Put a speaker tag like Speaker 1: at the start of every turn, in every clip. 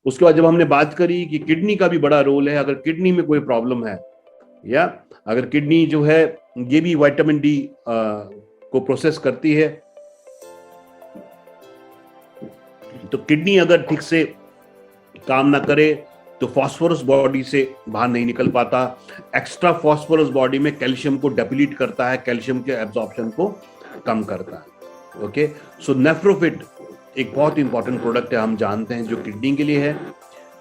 Speaker 1: उसके बाद जब हमने बात करी कि किडनी का भी बड़ा रोल है, अगर किडनी में कोई प्रॉब्लम है या अगर किडनी जो है ये भी विटामिन डी को प्रोसेस करती है, तो किडनी अगर ठीक से काम ना करे तो फास्फोरस बॉडी से बाहर नहीं निकल पाता। एक्स्ट्रा फास्फोरस बॉडी में कैल्शियम को डिप्लीट करता है, कैल्शियम के एब्जॉर्प्शन को कम करता है। ओके, सो नेफ्रोफिट एक बहुत इंपॉर्टेंट प्रोडक्ट है, हम जानते हैं, जो किडनी के लिए है,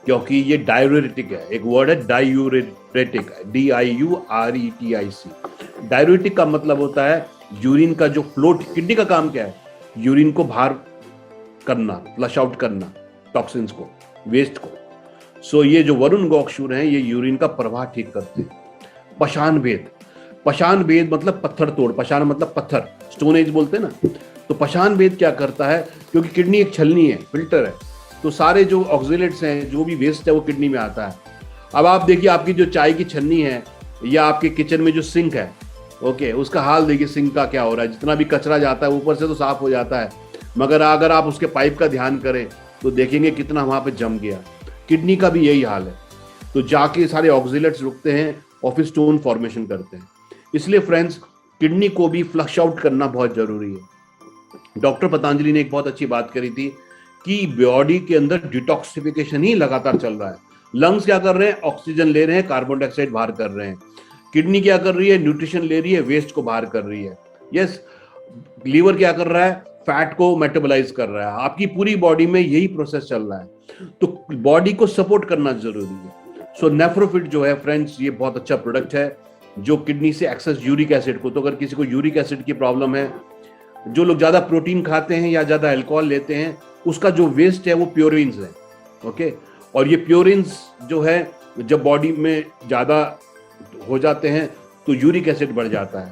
Speaker 1: क्योंकि ये डायूरेटिक है। एक वर्ड है डायूरेटिक, DIURETIC। डायूरेटिक का मतलब होता है यूरिन का जो फ्लो, किडनी का काम क्या है, यूरिन को बाहर करना, फ्लश आउट करना, टॉक्सिन्स को, वेस्ट को। सो ये जो वरुण गोक्षूर हैं, ये यूरिन का प्रवाह ठीक करते हैं। पशान भेद, पशान भेद मतलब पत्थर तोड़, पशान मतलब पत्थर, स्टोन एज बोलते हैं ना। तो पशान भेद क्या करता है, क्योंकि किडनी एक छलनी है, फिल्टर है, तो सारे जो ऑक्सीलेट्स हैं, जो भी वेस्ट है, वो किडनी में आता है। अब आप देखिए, आपकी जो चाय की छन्नी है या आपके किचन में जो सिंक है, ओके, उसका हाल देखिए, सिंक का क्या हो रहा है। जितना भी कचरा जाता है ऊपर से तो साफ हो जाता है, मगर अगर आप उसके पाइप का ध्यान करें तो देखेंगे कितना वहां पे जम गया। किडनी का भी यही हाल है, तो जाके सारे ऑक्सीलेट्स रुकते हैं और फिर स्टोन फॉर्मेशन करते हैं। इसलिए फ्रेंड्स, किडनी को भी फ्लश आउट करना बहुत जरूरी है। डॉक्टर पतंजलि ने एक बहुत अच्छी बात करी थी कि बॉडी के अंदर डिटॉक्सिफिकेशन ही लगातार चल रहा है। लंग्स क्या कर रहे हैं, ऑक्सीजन ले रहे हैं, कार्बन डाइऑक्साइड बाहर कर रहे हैं। किडनी क्या कर रही है, न्यूट्रिशन ले रही है, वेस्ट को बाहर कर रही है। यस, लीवर क्या कर रहा है, फैट को मेटाबोलाइज कर रहा है। आपकी पूरी बॉडी में यही प्रोसेस चल रहा है, तो बॉडी को सपोर्ट करना जरूरी है। सो नेफ्रोफिट जो है फ्रेंड्स, ये बहुत अच्छा प्रोडक्ट है, जो किडनी से एक्सेस यूरिक एसिड को, तो अगर किसी को यूरिक एसिड की प्रॉब्लम है, जो लोग ज्यादा प्रोटीन खाते हैं या ज्यादा अल्कोहल लेते हैं, उसका जो वेस्ट है वो प्योरिन्स है। ओके, और ये प्योरिन्स जो है जब बॉडी में ज्यादा हो जाते हैं तो यूरिक एसिड बढ़ जाता है,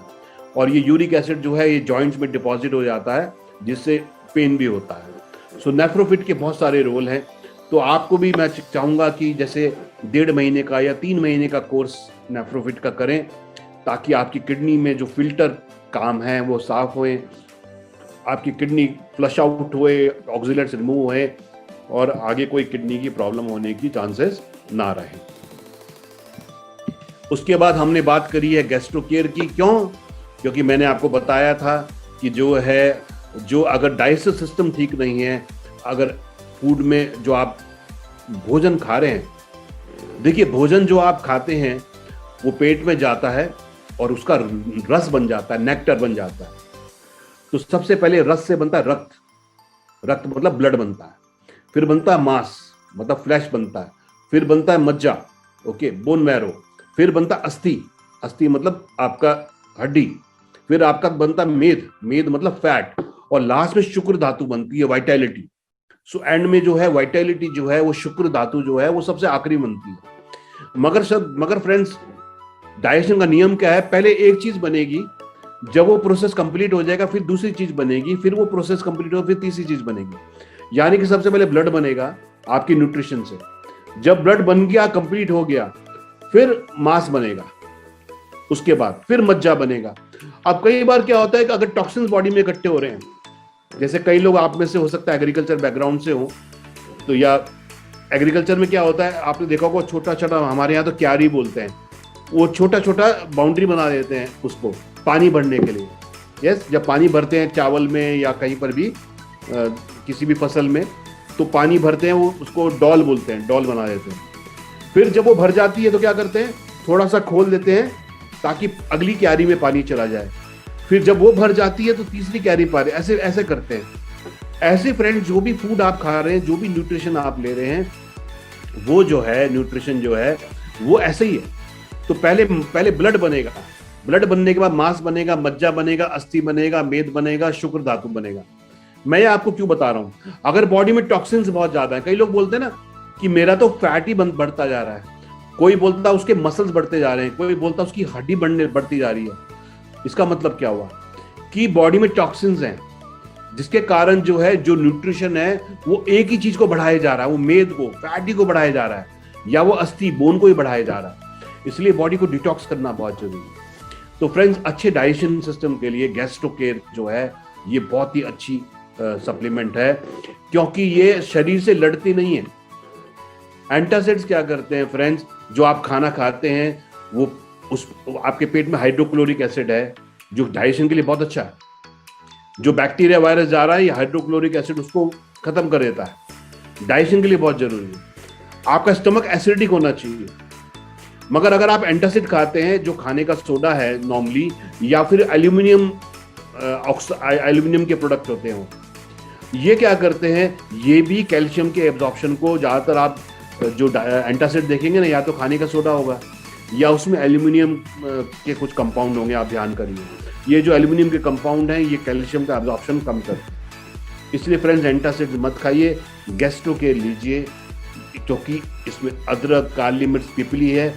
Speaker 1: और ये यूरिक एसिड जो है ये जॉइंट्स में डिपॉजिट हो जाता है, जिससे पेन भी होता है। सो नेफ्रोफिट के बहुत सारे रोल हैं। तो आपको भी मैं चाहूँगा कि जैसे 1.5 महीने का या 3 महीने का कोर्स नेफ्रोफिट का करें, ताकि आपकी किडनी में जो फिल्टर काम है वो साफ होए, आपकी किडनी फ्लश आउट हुए, ऑक्सीलेट्स रिमूव हुए, और आगे कोई किडनी की प्रॉब्लम होने की चांसेस ना रहे। उसके बाद हमने बात करी है गैस्ट्रोकेयर की। क्यों? क्योंकि मैंने आपको बताया था कि जो अगर डाइजेस्टिव सिस्टम ठीक नहीं है, अगर फूड में जो आप भोजन खा रहे हैं, देखिए भोजन जो आप खाते हैं वो पेट में जाता है और उसका रस बन जाता है, नेक्टर बन जाता है। तो सबसे पहले रस से बनता है रक्त, रक्त मतलब ब्लड बनता है, फिर बनता है मांस मतलब फ्लैश बनता है, फिर बनता है मज्जा, ओके, बोन मैरो, फिर बनता है अस्थि, अस्थि मतलब आपका हड्डी, फिर आपका बनता है मेद, मेद मतलब फैट, और लास्ट में शुक्र धातु बनती है, वाइटैलिटी। सो एंड में जो है वाइटैलिटी जो है वो शुक्र धातु जो है वो सबसे आखिरी बनती है। मगर फ्रेंड्स, डाइजेशन का नियम क्या है, पहले एक चीज बनेगी, जब वो प्रोसेस कंप्लीट हो जाएगा फिर दूसरी चीज बनेगी, फिर वो प्रोसेस कंप्लीट हो फिर तीसरी चीज बनेगी। यानी कि सबसे पहले ब्लड बनेगा आपकी न्यूट्रिशन से, जब ब्लड बन गया, कंप्लीट हो गया, फिर मांस बनेगा, उसके बाद फिर मज्जा बनेगा। अब कई बार क्या होता है कि अगर टॉक्सिन्स बॉडी में इकट्ठे हो रहे हैं, जैसे कई लोग आप में से हो सकता है एग्रीकल्चर बैकग्राउंड से हो, तो या एग्रीकल्चर में क्या होता है, आपने देखा होगा छोटा छोटा, हमारे यहाँ तो क्यारी बोलते हैं, वो छोटा छोटा बाउंड्री बना देते हैं उसको पानी भरने के लिए। यस, जब पानी भरते हैं चावल में या कहीं पर भी किसी भी फसल में, तो पानी भरते हैं, वो उसको डॉल बोलते हैं, डॉल बना देते हैं। फिर जब वो भर जाती है तो क्या करते हैं, थोड़ा सा खोल देते हैं ताकि अगली क्यारी में पानी चला जाए। फिर जब वो भर जाती है तो तीसरी क्यारी पानी, ऐसे ऐसे करते हैं। ऐसे फ्रेंड, जो भी फूड आप खा रहे हैं, जो भी न्यूट्रिशन आप ले रहे हैं, वो जो है न्यूट्रिशन जो है वो ऐसे ही है। तो पहले ब्लड बनेगा, ब्लड बनने के बाद मांस बनेगा, मज्जा बनेगा, अस्थि बनेगा, मेद बनेगा, शुक्र धातु बनेगा। मैं ये आपको क्यों बता रहा हूं, अगर बॉडी में टॉक्सिन्स बहुत ज्यादा है, कई लोग बोलते हैं ना कि मेरा तो फैट ही बढ़ता जा रहा है, कोई बोलता है उसके मसल्स बढ़ते जा रहे हैं, कोई बोलता है उसकी हड्डी बढ़ती जा रही है। इसका मतलब क्या हुआ कि बॉडी में टॉक्सिन्स हैं, जिसके कारण जो है जो न्यूट्रिशन है वो एक ही चीज को बढ़ाया जा रहा है, वो मेद को, फैटी को बढ़ाया जा रहा है, या वो अस्थि बोन को ही बढ़ाया जा रहा है। इसलिए बॉडी को डिटॉक्स करना बहुत जरूरी है। तो फ्रेंड्स, अच्छे डाइजेशन सिस्टम के लिए गैस्ट्रोकेयर जो है ये बहुत ही अच्छी सप्लीमेंट है, क्योंकि ये शरीर से लड़ती नहीं है, एंटासिड्स क्या करते हैं फ्रेंड्स, जो आप खाना खाते हैं वो उस आपके पेट में हाइड्रोक्लोरिक एसिड है जो डाइजेशन के लिए बहुत अच्छा है। जो बैक्टीरिया वायरस जा रहा है ये हाइड्रोक्लोरिक एसिड उसको खत्म कर देता है, डाइजेशन के लिए बहुत जरूरी है। आपका स्टमक एसिडिक होना चाहिए, मगर अगर आप एंटासिड खाते हैं जो खाने का सोडा है नॉर्मली, या फिर एल्यूमिनियम के प्रोडक्ट होते हैं, ये क्या करते हैं, ये भी कैल्शियम के एब्जॉर्प्शन को, ज़्यादातर आप जो एंटासिड देखेंगे ना, या तो खाने का सोडा होगा या उसमें एल्यूमिनियम के कुछ कंपाउंड होंगे, आप ध्यान करिए। ये जो एल्यूमिनियम के कंपाउंड हैं ये कैल्शियम का एब्जॉर्प्शन कम करते हैं। इसलिए फ्रेंड्स एंटासिड मत खाइए, गैस्ट्रो केयर लीजिए, क्योंकि इसमें अदरक, काली मिर्च, पिपली है,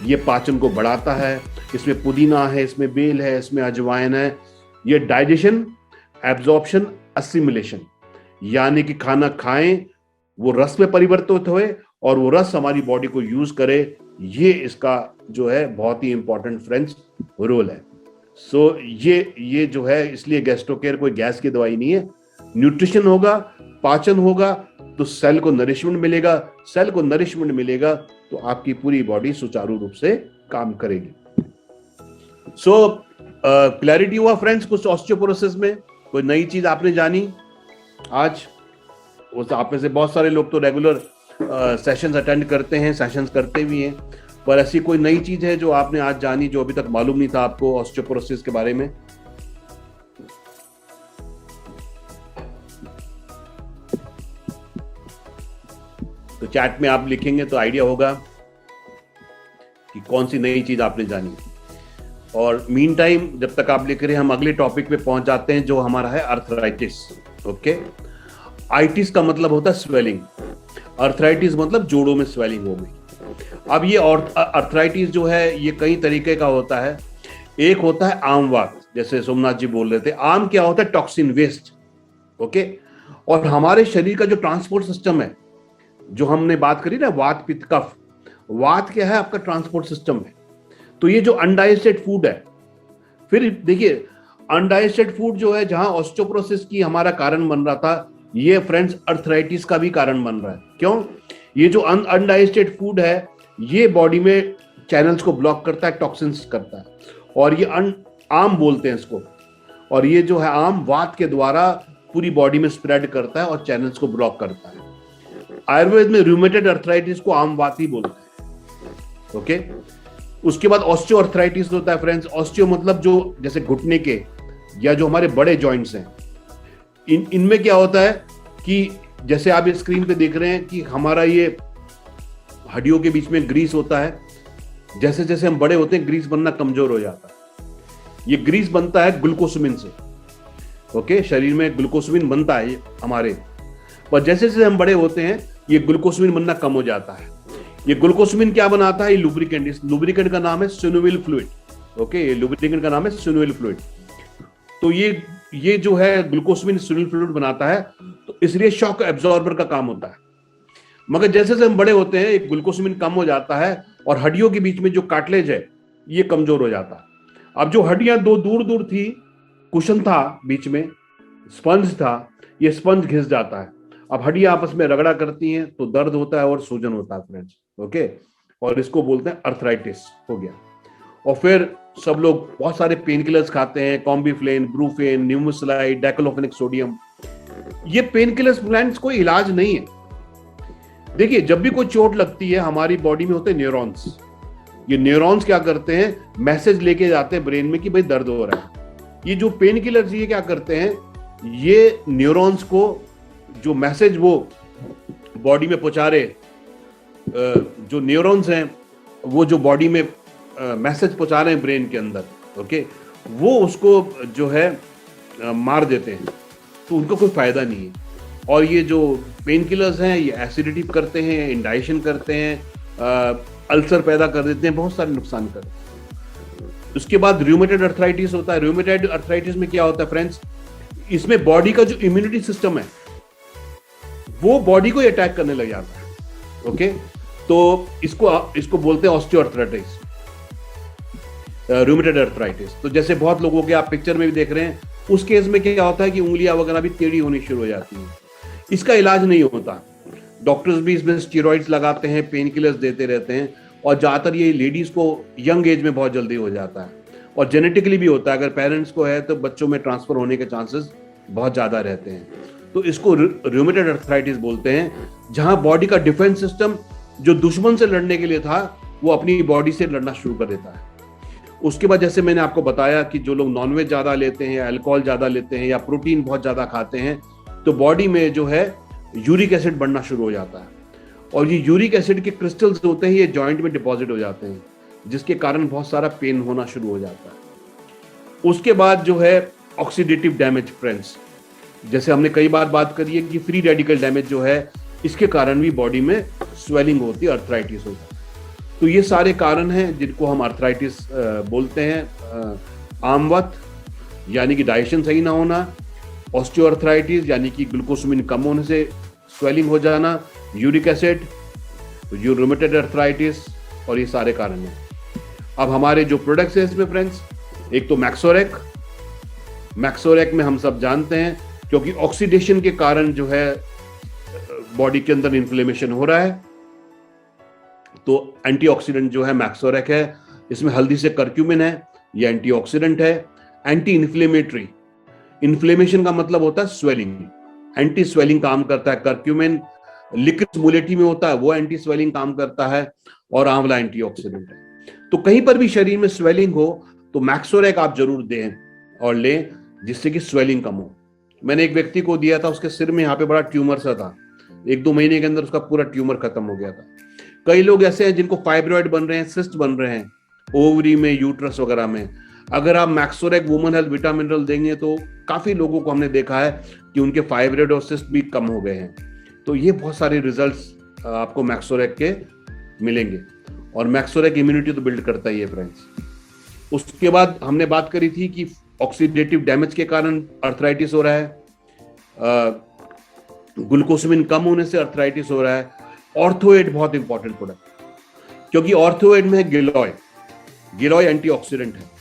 Speaker 1: ये पाचन को बढ़ाता है। इसमें पुदीना है, इसमें बेल है, इसमें अजवाइन है। ये डाइजेशन, एब्जॉर्प्शन, असिमिलेशन, यानी कि खाना खाएं वो रस में परिवर्तित होए और वो रस हमारी बॉडी को यूज करे, ये इसका जो है बहुत ही इंपॉर्टेंट फ्रेंड्स रोल है। सो ये जो है, इसलिए गैस्ट्रो केयर कोई गैस की दवाई नहीं है। न्यूट्रिशन होगा, पाचन होगा, तो सेल को नरिशमेंट मिलेगा, सेल को नरिशमेंट मिलेगा तो आपकी पूरी बॉडी सुचारू रूप से काम करेगी। सो क्लैरिटी हुआ फ्रेंड्स कुछ ऑस्टियोपोरोसिस में? कोई नई चीज आपने जानी आज? उस आप में से बहुत सारे लोग तो रेगुलर सेशंस अटेंड करते हैं, सेशंस करते भी हैं, पर ऐसी कोई नई चीज है जो आपने आज जानी, जो अभी तक मालूम नहीं था आपको ऑस्टियोपोरोसिस के बारे में? तो चैट में आप लिखेंगे तो आइडिया होगा कि कौन सी नई चीज आपने जानी। और मीन टाइम जब तक आप लिख रहे हैं, हम अगले टॉपिक पे पहुंच जाते हैं जो हमारा है अर्थराइटिस। ओके, आइटिस का मतलब होता है स्वेलिंग, अर्थराइटिस मतलब जोड़ों में स्वेलिंग हो गई। अब ये अर्थराइटिस जो है ये कई तरीके का होता है। एक होता है आमवात, जैसे सोमनाथ जी बोल रहे थे। आम क्या होता है? Toxin, waste. ओके, और हमारे शरीर का जो ट्रांसपोर्ट सिस्टम है, जो हमने बात करी ना, वात पित्त कफ, वात क्या है? आपका ट्रांसपोर्ट सिस्टम है। तो ये जो अनडाइजेस्टेड फूड है, फिर देखिए अनडाइजेस्टेड फूड जो है, जहां ऑस्टियोपोरोसिस की हमारा कारण बन रहा था, ये फ्रेंड्स अर्थराइटिस का भी कारण बन रहा है। क्यों? ये जो अनडाइजेस्टेड फूड है ये बॉडी में चैनल्स को ब्लॉक करता है, टॉक्सिन्स करता है, और ये आम बोलते हैं इसको। और ये जो है आम वात के द्वारा पूरी बॉडी में स्प्रेड करता है और चैनल्स को ब्लॉक करता है। आयुर्वेद में रूमेटेड अर्थराइटिस को आम वात ही बोलते हैं। ओके, उसके बाद ऑस्टियो अर्थराइटिस होता है फ्रेंड्स। ऑस्टियो मतलब जो जैसे घुटने के या जो हमारे बड़े जॉइंट्स हैं, इनमें क्या होता है कि जैसे आप इस स्क्रीन पे देख रहे हैं कि हमारा ये हड्डियों के बीच में ग्रीस होता है। जैसे जैसे हम बड़े होते हैं ग्रीस बनना कमजोर हो जाता है। ये ग्रीस बनता है ग्लूकोसमिन से। ओके, शरीर में ग्लूकोसमिन बनता है हमारे, पर जैसे जैसे हम बड़े होते हैं ये ग्लूकोसमिन बनना कम हो जाता है। ये ग्लूकोसमिन क्या बनाता है? ये लुब्रिकेंट। इस लुब्रिकेंट का नाम है सिनोविल फ्लूइड। ओके, ये लुब्रिकेंट का नाम है सिनोविल फ्लूइड। तो ये जो है ग्लूकोसमिन सिनोविल फ्लूइड बनाता है, तो इसलिए शॉक एब्जॉर्बर का काम होता है। मगर जैसे जैसे हम बड़े होते हैं एक ग्लूकोसमिन कम हो जाता है और हड्डियों के बीच में जो कार्टिलेज है ये कमजोर हो जाता है। अब जो हड्डियां दो दूर दूर थी, कुशन था बीच में, स्पंज था, ये स्पंज घिस जाता है। अब हड्डियां आपस में रगड़ा करती हैं तो दर्द होता है और सूजन होता है फ्रेंड्स। ओके, और इसको बोलते हैं अर्थराइटिस हो गया। और फिर सब लोग बहुत सारे पेन किलर्स खाते हैं, कॉम्बिफ्लेन, ब्रूफेन, न्यूमोसलाइड, डाइक्लोफेनिक सोडियम। ये पेन किलर्स फ्रेंड्स कोई इलाज नहीं है। देखिए जब भी कोई चोट लगती है हमारी बॉडी में होते हैं न्यूरॉन्स। ये न्यूरॉन्स क्या करते हैं? मैसेज लेके जाते हैं ब्रेन में कि भाई दर्द हो रहा है। ये जो पेन किलर्स ये क्या करते हैं? ये न्यूरॉन्स को जो मैसेज वो बॉडी में पहुंचा रहे, जो न्यूरॉन्स हैं वो जो बॉडी में मैसेज पहुंचा रहे हैं ब्रेन के अंदर, ओके, वो उसको जो है मार देते हैं, तो उनको कोई फायदा नहीं है। और ये जो पेन किलर्स हैं ये एसिडिटी करते हैं, इंडाइजेशन करते हैं, अल्सर पैदा कर देते हैं, बहुत सारे नुकसान करते हैं। उसके बाद रूमेटॉइड अर्थराइटिस होता है। रूमेटॉइड अर्थराइटिस में क्या होता है फ्रेंड्स? इसमें बॉडी का जो इम्यूनिटी सिस्टम है वो बॉडी को अटैक करने लग जाता है। ओके, तो इसको बोलते हैं ऑस्टियोआर्थराइटिस, रूमेटॉइड अर्थराइटिस। तो जैसे बहुत लोगों के आप पिक्चर में भी देख रहे हैं, उस केस में क्या होता है कि उंगलियां वगैरह भी टेढ़ी होनी शुरू हो जाती हैं। इसका इलाज नहीं होता। डॉक्टर्स भी इसमें स्टेरॉइड्स लगाते हैं, पेन किलर्स देते रहते हैं, और ज़्यादातर ये लेडीज़ को यंग एज में बहुत जल्दी हो जाता है, और जेनेटिकली भी होता है। अगर पेरेंट्स को है तो बच्चों में ट्रांसफर होने के चांसेस बहुत ज़्यादा रहते हैं। तो इसको रूमेटॉइड अर्थराइटिस बोलते हैं, जहां बॉडी का डिफेंस सिस्टम जो दुश्मन से लड़ने के लिए था वो अपनी बॉडी से लड़ना शुरू कर देता है। उसके बाद जैसे मैंने आपको बताया कि जो लोग नॉनवेज ज़्यादा लेते हैं या अल्कोहल ज़्यादा लेते हैं या प्रोटीन बहुत ज़्यादा खाते हैं, तो बॉडी में जो है यूरिक एसिड बढ़ना शुरू हो जाता है, और ये यूरिक एसिड के क्रिस्टल्स होते हैं, ये जॉइंट में डिपॉजिट हो जाते हैं, जिसके कारण बहुत सारा पेन होना शुरू हो जाता है। उसके बाद जो है ऑक्सीडेटिव डैमेज फ्रेंड्स, जैसे हमने कई बार बात करी है कि फ्री रेडिकल डैमेज जो है, इसके कारण भी बॉडी में स्वेलिंग होती है, अर्थराइटिस होता है। तो ये सारे कारण हैं जिनको हम अर्थराइटिस बोलते हैं। आमवत यानी कि डाइजेशन सही ना होना, ऑस्टियोआर्थराइटिस यानी कि ग्लूकोसामिन कम होने से स्वेलिंग हो जाना, यूरिक एसिड, रूमेटॉइड अर्थराइटिस, और ये सारे कारण हैं। अब हमारे जो प्रोडक्ट्स हैं इसमें फ्रेंड्स, एक तो मैक्सोरेक में हम सब जानते हैं, क्योंकि ऑक्सीडेशन के कारण जो है बॉडी के अंदर इन्फ्लेमेशन हो रहा है, तो एंटीऑक्सीडेंट जो है मैक्सोरेक है। इसमें हल्दी से कर्क्यूमिन है, ये एंटीऑक्सीडेंट है। एंटी इन्फ्लेमेटरी, इन्फ्लेमेशन का मतलब होता है स्वेलिंग, एंटी स्वेलिंग काम करता है कर्क्यूमिन। लिक्रिस मुलेटी में होता है, वो एंटी स्वेलिंग काम करता है, और आंवला एंटीऑक्सीडेंट है। तो कहीं पर भी शरीर में स्वेलिंग हो तो मैक्सोरेक आप जरूर दें और लें, जिससे कि स्वेलिंग कम हो। मैंने एक व्यक्ति को दिया था, उसके सिर में यहाँ पे बड़ा ट्यूमर सा था, 1-2 महीने के अंदर उसका पूरा ट्यूमर खत्म हो गया था। कई लोग ऐसे हैं जिनको फाइब्रॉइड बन रहे हैं, सिस्ट बन रहे हैं ओवरी में, यूट्रस वगैरह में। अगर आप मैक्सोरेक वुमन हेल्थ विटा मिनरल देंगे तो काफी लोगों को हमने देखा है कि उनके फाइब्रॉइड और सिस्ट भी कम हो गए हैं। तो ये बहुत सारे रिजल्ट्स आपको मैक्सोरेक के मिलेंगे, और मैक्सोरेक इम्यूनिटी तो बिल्ड करता ही है फ्रेंड्स। उसके बाद हमने बात करी थी कि ऑक्सीडेटिव डैमेज के कारण अर्थराइटिस हो रहा है, ग्लूकोसामिन कम होने से अर्थराइटिस हो रहा है। ऑर्थोएड बहुत इंपॉर्टेंट प्रोडक्ट, क्योंकि ऑर्थोएड में है गिलॉय एंटीऑक्सीडेंट है।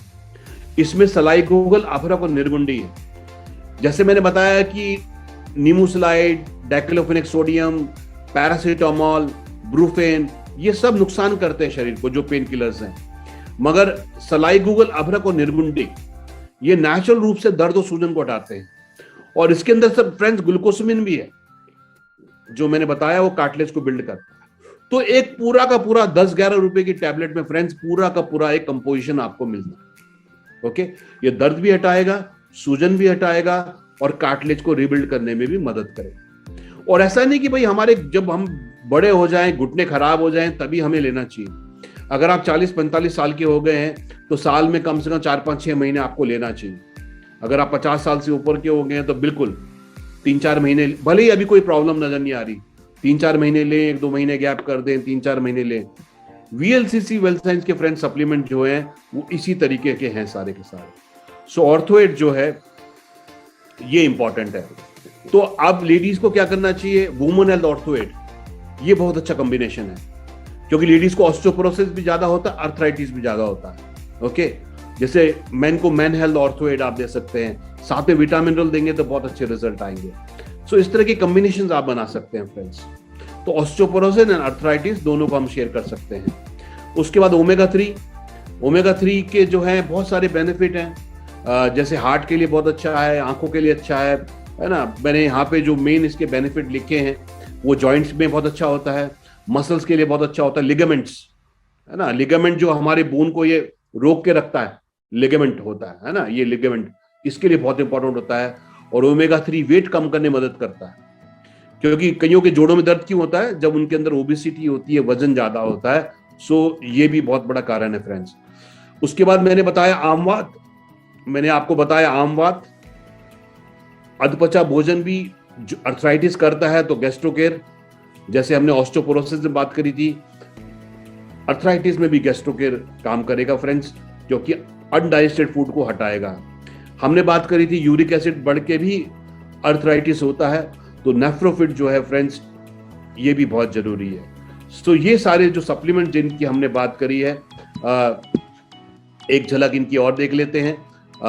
Speaker 1: इसमें सलाइगोगल, अभ्रक और निर्गुंडी है। जैसे मैंने बताया कि नीमूसलाइड, डाइक्लोफेनेक सोडियम, पैरासीटामोल, ब्रूफेन, ये सब नुकसान करते हैं शरीर को, जो पेन किलर्स हैं। मगर सलाइगोगल, अभ्रक और निर्गुंडी ये नेचुरल रूप से दर्द और सूजन को हटाते हैं, और इसके अंदर सब फ्रेंड्स ग्लूकोसामिन भी है, जो मैंने बताया वो कार्टिलेज को बिल्ड करता है। तो एक पूरा का पूरा 10-11 रुपए की टैबलेट में फ्रेंड्स पूरा का पूरा एक कंपोजिशन आपको मिलता है। ओके, ये दर्द भी हटाएगा, सूजन भी हटाएगा, और कार्टिलेज को रिबिल्ड करने में भी मदद करेगा। और ऐसा नहीं कि भाई हमारे जब हम बड़े हो जाएं, घुटने खराब हो जाएं, तभी हमें लेना चाहिए। अगर आप 40-45 साल के हो गए हैं तो साल में कम से कम 4-5-6 महीने आपको लेना चाहिए। अगर आप 50 साल से ऊपर के हो गए हैं तो बिल्कुल 3-4 महीने, भले ही अभी कोई प्रॉब्लम नजर नहीं आ रही, 3-4 महीने लें, 1-2 महीने गैप कर दें, 3-4 महीने लें। वीएलसीसी वेल्थ साइंस के फ्रेंड सप्लीमेंट जो हैं वो इसी तरीके के हैं सारे के सारे। सो ऑर्थोएड जो है ये इंपॉर्टेंट है। तो अब लेडीज को क्या करना चाहिए, वुमन हेल्थ ऑर्थोएड, ये बहुत अच्छा कॉम्बिनेशन है, क्योंकि लेडीज को ऑस्टियोपोरोसिस भी ज्यादा होता है, अर्थराइटिस भी ज्यादा होता है। ओके, जैसे मैन को मैन हेल्थ ऑर्थोएड आप दे सकते हैं, साथ में विटा मिनरल देंगे तो बहुत अच्छे रिजल्ट आएंगे। सो इस तरह के कॉम्बिनेशंस आप बना सकते हैं फ्रेंड्स। तो ऑस्टियोपोरोसिस एंड अर्थराइटिस दोनों को हम शेयर कर सकते हैं। उसके बाद ओमेगा 3 के जो है बहुत सारे बेनिफिट हैं, जैसे हार्ट के लिए बहुत अच्छा है, आंखों के लिए अच्छा है ना। मैंने यहाँ पे जो मेन इसके बेनिफिट लिखे हैं, वो जॉइंट्स में बहुत अच्छा होता है, मसल्स के लिए बहुत अच्छा होता है, लिगामेंट्स है ना, लिगामेंट जो हमारे बोन को ये रोक के रखता है, लिगामेंट होता है ना, ये लिगामेंट इसके लिए बहुत इंपॉर्टेंट होता है। और ओमेगा 3 वेट कम करने में मदद करता है, क्योंकि कईयों के जोड़ों में दर्द क्यों होता है, जब उनके अंदर ओबेसिटी होती है, वजन ज्यादा होता है। सो ये भी बहुत बड़ा कारण है फ्रेंड्स। उसके बाद मैंने आपको बताया आमवात, अधपचा भोजन भी अर्थराइटिस करता है, तो गैस्ट्रोकेयर, जैसे हमने ऑस्टियोपोरोसिस में बात करी थी, अर्थराइटिस में भी गैस्ट्रोकेयर काम करेगा फ्रेंड्स, क्योंकि अनडाइजेस्टेड फूड को हटाएगा। हमने बात करी थी यूरिक एसिड बढ़ के भी अर्थराइटिस होता है, तो नेफ्रोफिट जो है फ्रेंड्स ये भी बहुत जरूरी है। तो ये सारे जो सप्लीमेंट जिनकी हमने बात करी है, एक झलक इनकी और देख लेते हैं।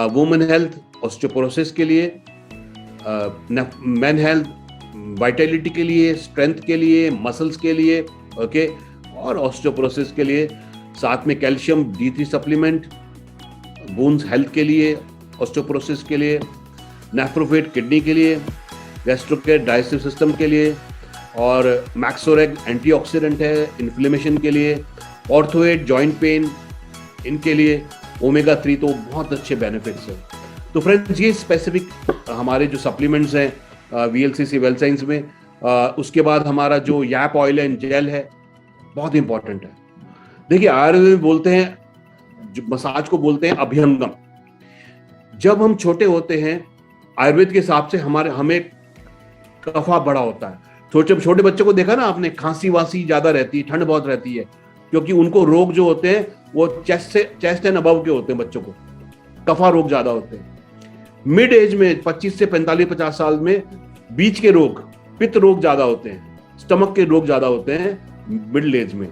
Speaker 1: वुमेन हेल्थ ऑस्टियोपोरोसिस के लिए, मैन हेल्थ वाइटलिटी के लिए, स्ट्रेंथ के लिए, मसल्स के लिए, ओके, और ऑस्टियोपोरोसिस के लिए। साथ में calcium D3 supplement bones health के लिए, ऑस्टियोपोरोसिस के लिए, नेफ्रोफेट किडनी के लिए, गैस्ट्रोकेयर डाइजेस्टिव सिस्टम के लिए, और मैक्सोरेग एंटीऑक्सीडेंट है इन्फ्लेमेशन के लिए, ऑर्थोएड जॉइंट पेन इनके लिए, ओमेगा 3 तो बहुत अच्छे बेनिफिट्स हैं। तो फ्रेंड्स ये स्पेसिफिक हमारे जो सप्लीमेंट्स हैं VLCC वेल साइंस में। उसके बाद हमारा जो याप ऑयल एंड जेल है बहुत इंपॉर्टेंट है। देखिए आयुर्वेद में बोलते हैं, जो मसाज को बोलते हैं अभ्यंगम। जब हम छोटे होते हैं आयुर्वेद के हिसाब से हमें कफा बड़ा होता है। छोटे बच्चों को देखा ना आपने, खांसी वासी ज्यादा रहती है, ठंड बहुत रहती है, क्योंकि उनको रोग जो होते हैं वो चेस्ट एंड अबव के होते हैं। बच्चों को कफा रोग ज्यादा होते हैं। मिड एज में 25 से 45-50 साल में बीच के रोग, पित्त रोग ज्यादा होते हैं, स्टमक के रोग ज्यादा होते हैं मिडिल एज में।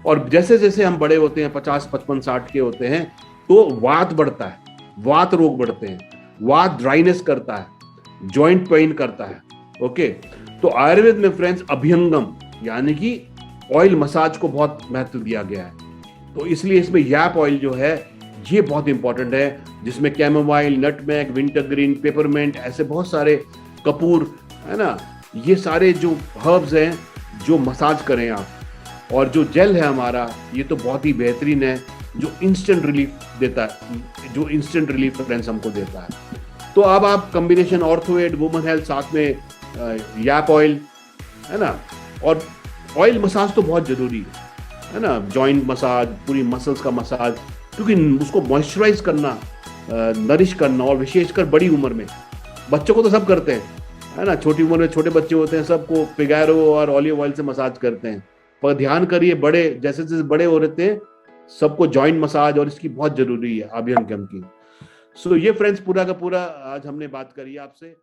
Speaker 1: और जैसे जैसे हम बड़े होते हैं 50, 55, 60 के होते हैं तो वात बढ़ता है, वात रोग बढ़ते हैं, वात ड्राइनेस करता है, जॉइंट पेन करता है। ओके, तो आयुर्वेद में फ्रेंड्स अभ्यंगम यानी कि ऑयल मसाज को बहुत महत्व दिया गया है। तो इसलिए इसमें याप ऑयल जो है ये बहुत इंपॉर्टेंट है, जिसमें कैमोमाइल, नटमेग, विंटरग्रीन, पेपरमेंट, ऐसे बहुत सारे, कपूर, है ना, ये सारे जो हर्ब्स हैं जो मसाज करें आप। और जो जेल है हमारा ये तो बहुत ही बेहतरीन है, जो इंस्टेंट रिलीफ देता है, जो इंस्टेंट रिलीफ फ्रेंड्स हमको देता है। तो अब आप कॉम्बिनेशन ऑर्थोएड, वुमन हेल्थ, साथ में याप ऑयल, है ना, और ऑयल मसाज तो बहुत जरूरी है ना, जॉइंट मसाज, पूरी मसल्स का मसाज, क्योंकि उसको मॉइस्चराइज करना, नरिश करना, और विशेषकर बड़ी उम्र में। बच्चों को तो सब करते हैं, है ना, छोटी उम्र में छोटे बच्चे होते हैं सबको पिगैरो और ऑलिव ऑयल से मसाज करते हैं, पर ध्यान करिए बड़े जैसे जैसे बड़े हो रहे थे सबको जॉइंट मसाज और इसकी बहुत जरूरी है अभ्यंगम की। सो ये फ्रेंड्स पूरा का पूरा आज हमने बात करी आपसे।